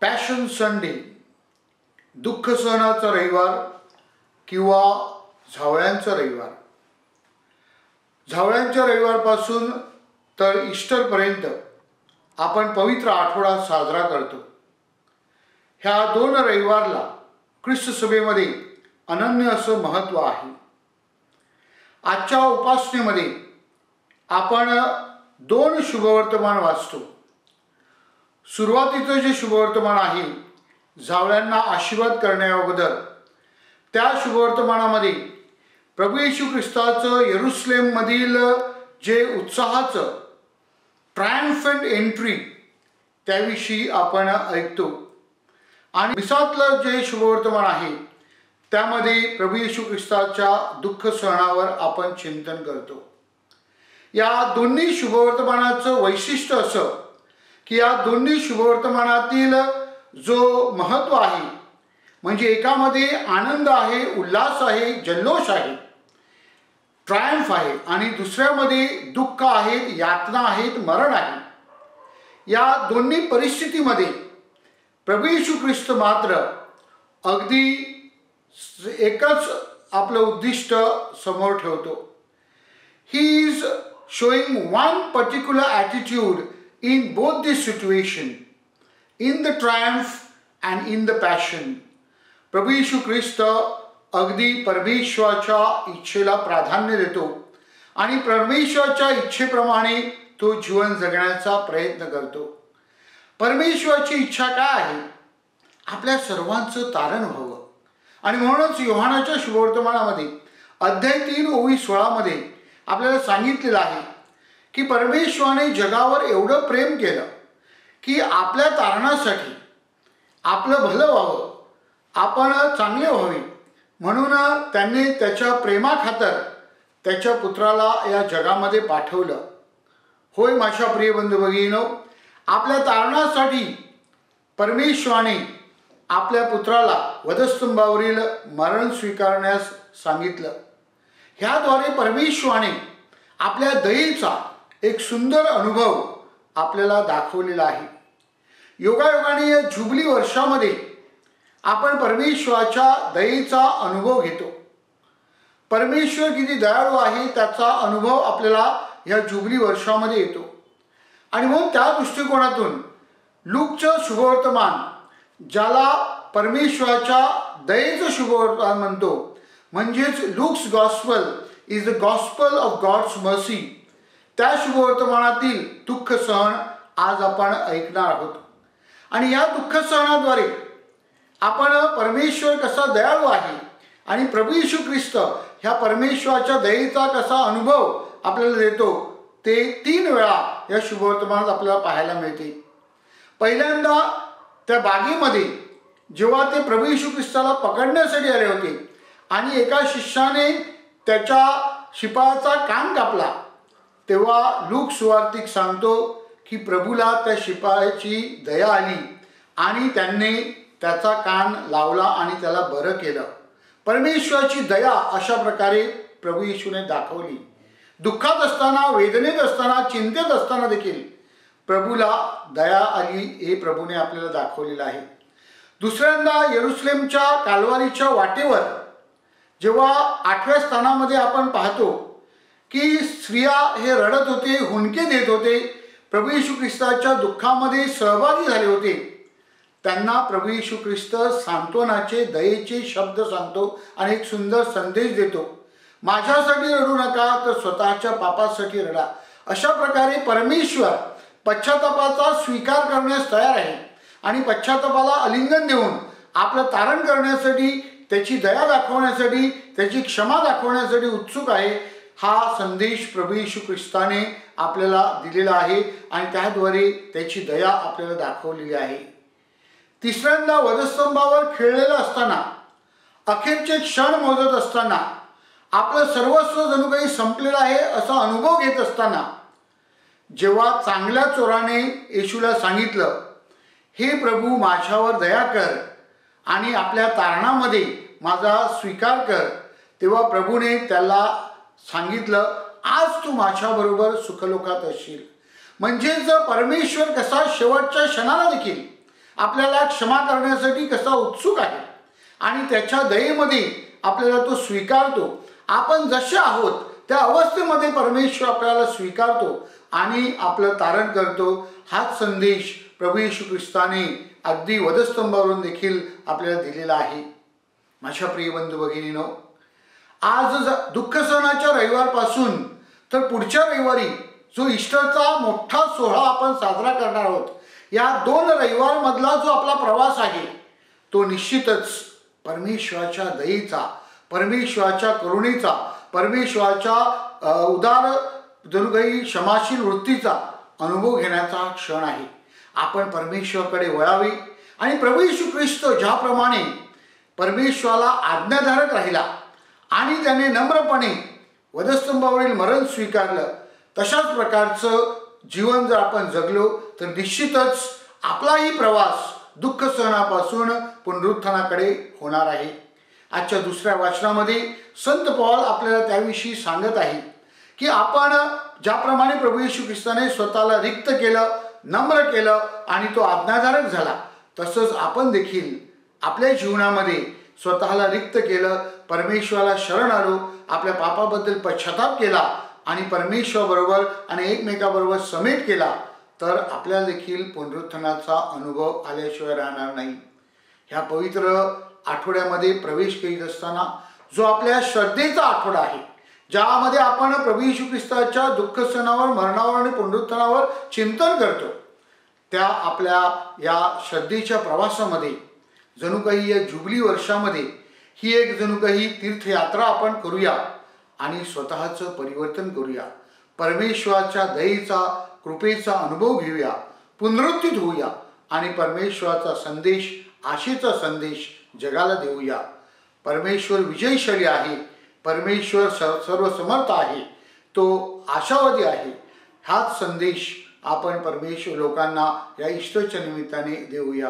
Passion Sunday, दुःख सहनाचा रविवार किंवा झावळ्यांचा रविवार. झावळ्यांच्या रविवारपासून तर ईस्टरपर्यंत आपण पवित्र आठवडा साजरा करतो. ह्या दोन रविवारला ख्रिस्त सभेमध्ये अनन्य असं महत्त्व आहे. आजच्या उपासनेमध्ये आपण दोन शुभवर्तमान वाचतो. सुरुवातीचं जे शुभवर्तमान आहे झावळ्यांना आशीर्वाद करण्याअगोदर, त्या शुभवर्तमानामध्ये प्रभू येशू ख्रिस्ताचं यरूशलेममधील जे उत्साहाचं ट्रायम्फंट एंट्री त्याविषयी आपण ऐकतो. आणि मिसातलं जे शुभवर्तमान आहे त्यामध्ये प्रभू येशू ख्रिस्ताच्या दुःख सहनावर आपण चिंतन करतो. या दोन्ही शुभवर्तमानाचं वैशिष्ट्य असं की या दोन्ही शुभवर्तमानातील जो महत्त्व आहे म्हणजे एकामध्ये आनंद आहे, उल्हास आहे, जल्लोष आहे, ट्रायम्फ आहे, आणि दुसऱ्यामध्ये दुःख आहेत, यातना आहेत, मरण आहे. या दोन्ही परिस्थितीमध्ये प्रभू येशू ख्रिस्त मात्र अगदी एकच आपलं उद्दिष्ट समोर ठेवतो. He is showing one particular attitude in both this situation, in the triumph and in the passion. प्रभू येशू ख्रिस्त अगदी परमेश्वराच्या इच्छेला प्राधान्य देतो आणि परमेश्वराच्या इच्छेप्रमाणे तो जीवन जगण्याचा प्रयत्न करतो. परमेश्वराची इच्छा काय आहे? आपल्या सर्वांचं तारण व्हावं. आणि म्हणूनच योहानाच्या शुभवर्तमानामध्ये अध्याय 3 ओवी 16 मध्ये आपल्याला सांगितलेलं आहे की परमेश्वराने जगावर एवढं प्रेम केलं की आपल्या तारणासाठी आपलं भलं व्हावं, आपण चांगले व्हावे, म्हणून त्यांनी त्याच्या प्रेमाखातर त्याच्या पुत्राला या जगामध्ये पाठवलं. होय माझ्या प्रिय बंधू भगिनींनो, आपल्या तारणासाठी परमेश्वराने आपल्या पुत्राला वधस्तंभावरील मरण स्वीकारण्यास सांगितलं. ह्याद्वारे परमेश्वराने आपल्या दयेचा एक सुंदर अनुभव आपल्याला दाखवलेला आहे. योगायोगाने या जुबली वर्षामध्ये आपण परमेश्वराच्या दयेचा अनुभव घेतो. परमेश्वर किती दयाळू आहे त्याचा अनुभव आपल्याला या जुबली वर्षामध्ये येतो. आणि म्हणून त्या दृष्टिकोनातून लूकचं शुभवर्तमान, ज्याला परमेश्वराच्या दयेचं शुभवर्तमान म्हणतो, म्हणजेच Luke's gospel is the gospel of God's mercy, त्या शुभवर्तमानातील दुःख सहन आज आपण ऐकणार आहोत. आणि या दुःख सहनाद्वारे आपण परमेश्वर कसा दयाळू आहे आणि प्रभू येशू ख्रिस्त ह्या परमेश्वराच्या दयेचा कसा अनुभव आपल्याला देतो ते 3 वेळा या शुभवर्तमानात आपल्याला पाहायला मिळते. पहिल्यांदा त्या बागेमध्ये जेव्हा ते प्रभू येशू ख्रिस्ताला पकडण्यासाठी आले होते आणि एका शिष्याने त्याच्या शिपायाचा कान कापला, तेव्हा लूक सुवार्तिक सांगतो की प्रभूला त्या शिपायाची दया आली आणि त्यांनी त्याचा कान लावला आणि त्याला बरं केलं. परमेश्वराची दया अशा प्रकारे प्रभू येशूने दाखवली. दुःखात असताना, वेदनेत असताना, चिंतेत असताना देखील प्रभूला दया आली हे प्रभूने आपल्याला दाखवलेलं आहे. दुसऱ्यांदा यरूशलेमच्या कालवारीच्या वाटेवर जेव्हा 8व्या स्थानामध्ये आपण पाहतो की स्त्रिया हे रडत होते, हुंदके देत होते, प्रभू येशू ख्रिस्ताच्या दुःखामध्ये सहभागी झाले होते, त्यांना प्रभू येशू ख्रिस्त सांत्वनाचे, दयेचे शब्द सांगतो आणि एक सुंदर संदेश देतो. माझ्यासाठी रडू नका तर स्वतःच्या पापासाठी रडा. अशा प्रकारे परमेश्वर पश्चातापाचा स्वीकार करण्यास तयार आहे आणि पश्चातापाला आलिंगन देऊन आपलं तारण करण्यासाठी, त्याची दया दाखवण्यासाठी, त्याची क्षमा दाखवण्यासाठी उत्सुक आहे. हा संदेश प्रभू येशू ख्रिस्ताने आपल्याला दिलेला आहे आणि त्याद्वारे त्याची दया आपल्याला दाखवलेली आहे. तिसऱ्यांदा वधस्तंभावर खिळलेलं असताना, अखेरचे क्षण मोजत असताना, आपलं सर्वस्व जणू काही संपलेलं आहे असा अनुभव घेत असताना, जेव्हा चांगल्या चोराने येशूला सांगितलं, हे प्रभू माझ्यावर दया कर आणि आपल्या तारणामध्ये माझा स्वीकार कर, तेव्हा प्रभूने त्याला सांगितलं, आज तू माझ्याबरोबर सुखलोकात असशील. म्हणजे जर परमेश्वर कसा शेवटच्या क्षणाला देखील आपल्याला क्षमा करण्यासाठी कसा उत्सुक आहे आणि त्याच्या दयेमध्ये आपल्याला तो स्वीकारतो. आपण जसे आहोत त्या अवस्थेमध्ये परमेश्वर आपल्याला स्वीकारतो आणि आपलं तारण करतो. हाच संदेश प्रभू येशू ख्रिस्ताने अगदी वधस्तंभावरून देखील आपल्याला दिलेला आहे. माझ्या प्रिय बंधू भगिनीनो, आज दुःख सणाच्या रविवारपासून तर पुढच्या रविवारी जो ईस्टरचा मोठा सोहळा आपण साजरा करणार आहोत, या 2 रविवारमधला जो आपला प्रवास आहे तो निश्चितच परमेश्वराच्या दयेचा, परमेश्वराच्या करुणेचा, परमेश्वराच्या उदार जणू काही क्षमाशील वृत्तीचा अनुभव घेण्याचा क्षण आहे. आपण परमेश्वराकडे वळावे आणि प्रभू येशू ख्रिस्त ज्याप्रमाणे परमेश्वराला आज्ञाधारक राहिला आणि त्याने नम्रपणे वधस्तंभावरील मरण स्वीकारलं, तशाच प्रकारचं जीवन जर आपण जगलो तर निश्चितच आपलाही प्रवास दुःख सहनापासून पुनरुत्थानाकडे होणार आहे. आजच्या दुसऱ्या वाचनामध्ये संत पौल आपल्याला त्याविषयी सांगत आहे की आपण ज्याप्रमाणे प्रभू येशू ख्रिस्ताने स्वतःला रिक्त केलं, नम्र केलं आणि तो आज्ञाधारक झाला, तसंच आपण देखील आपल्या जीवनामध्ये स्वतःला रिक्त केलं, परमेश्वराला शरण आलो, आपल्या पापाबद्दल पश्चाताप केला आणि परमेश्वराबरोबर आणि एकमेकाबरोबर समेट केला, तर आपल्याला देखील पुनरुत्थानाचा अनुभव आल्याशिवाय राहणार नाही. ह्या पवित्र आठवड्यामध्ये प्रवेश करीत असताना जो आपल्या श्रद्धेचा आठवडा आहे, ज्यामध्ये आपण प्रभू येशू ख्रिस्ताच्या दुःख सणावर, मरणावर आणि पुनरुत्थानावर चिंतन करतो, त्या आपल्या या श्रद्धेच्या प्रवासामध्ये जणू काही या जुबली वर्षामध्ये ही एक जणू काही तीर्थयात्रा आपण करूया आणि स्वतःचं परिवर्तन करूया. परमेश्वराच्या दयेचा, कृपेचा अनुभव घेऊया, पुनरुत्थित होऊया आणि परमेश्वराचा संदेश, आशेचा संदेश जगाला देऊया. परमेश्वर विजयशाली आहे, परमेश्वर सर्वसमर्थ आहे, तो आशावादी आहे. हाच संदेश आपण परमेश्वर लोकांना या ईस्टरच्या निमित्ताने देऊया.